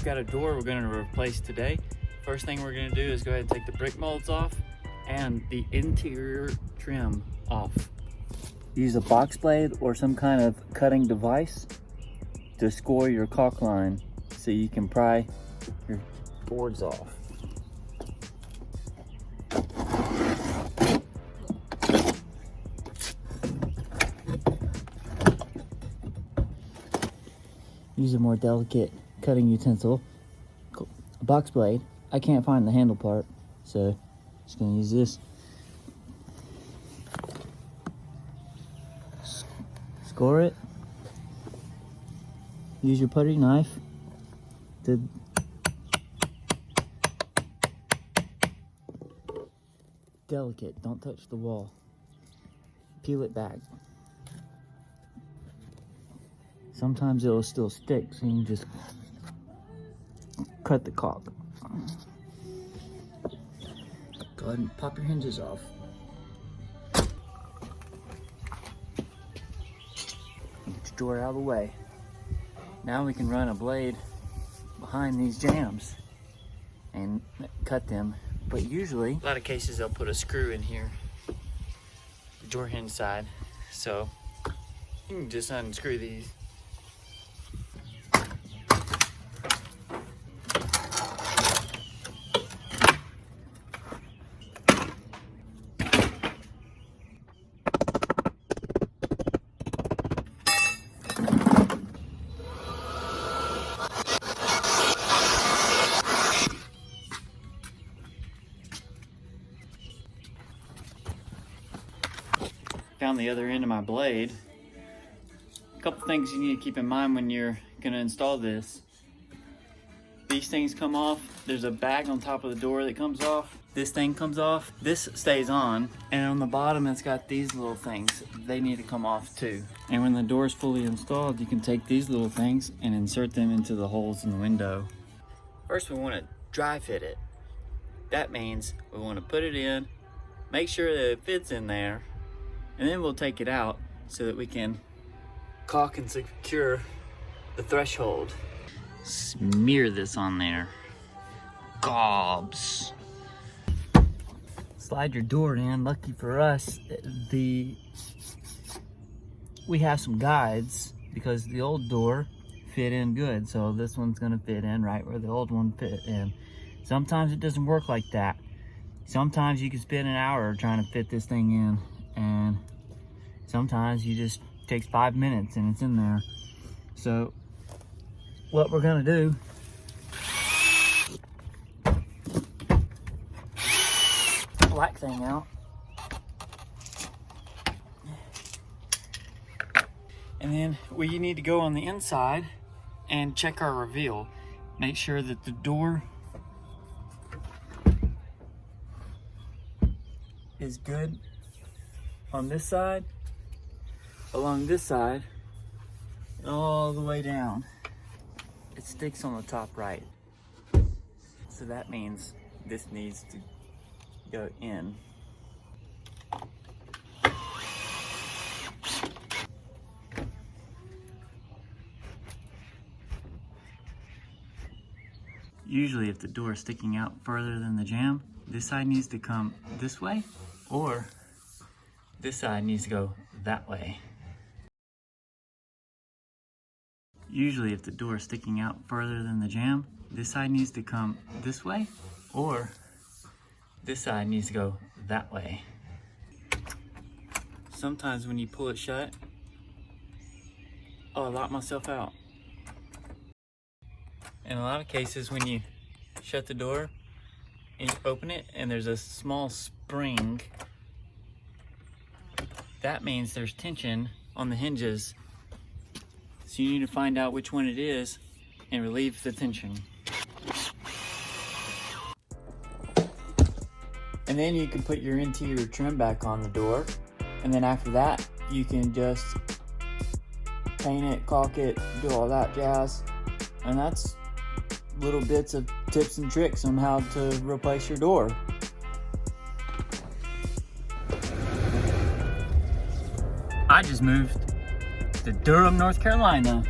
we've got a door we're going to replace today. First thing we're going to do is go ahead and take the brick molds off and the interior trim off. Use a box blade or some kind of cutting device to score your caulk line so you can pry your boards off. Use a more delicate cutting utensil, a box blade. I can't find the handle part, so just gonna use this. Score it. Use your putty knife to delicate, don't touch the wall. Peel it back. Sometimes it'll still stick, so you can just cut the caulk. Go ahead and pop your hinges off. Get your door out of the way. Now we can run a blade behind these jambs and cut them. But usually, a lot of cases they'll put a screw in here, the door hinge side. So you can just unscrew these. Found the other end of my blade. A couple things you need to keep in mind when you're gonna install this. These things come off. There's a bag on top of the door that comes off. This thing comes off. This stays on. And on the bottom it's got these little things. They need to come off too. And when the door is fully installed, you can take these little things and insert them into the holes in the window. First we want to dry fit it. That means we want to put it in, make sure that it fits in there, and then we'll take it out so that we can caulk and secure the threshold. Smear this on there. Gobs. Slide your door in. Lucky for us, we have some guides because the old door fit in good. So this one's gonna fit in right where the old one fit in. Sometimes it doesn't work like that. Sometimes you can spend an hour trying to fit this thing in, and sometimes you just takes 5 minutes and it's in there. So what we're gonna do, black thing out, and then we need to go on the inside and check our reveal. Make sure that the door is good on this side, along this side, and all the way down. It sticks on the top right. So that means this needs to go in. Usually if the door is sticking out further than the jamb, this side needs to come this way, or this side needs to go that way. Usually if the door is sticking out further than the jamb, this side needs to come this way, or this side needs to go that way. Sometimes when you pull it shut, oh, I locked myself out. In a lot of cases when you shut the door and you open it and there's a small spring, that means there's tension on the hinges. So you need to find out which one it is and relieve the tension. And then you can put your interior trim back on the door. And then after that, you can just paint it, caulk it, do all that jazz. And that's little bits of tips and tricks on how to replace your door. I just moved to Durham, North Carolina.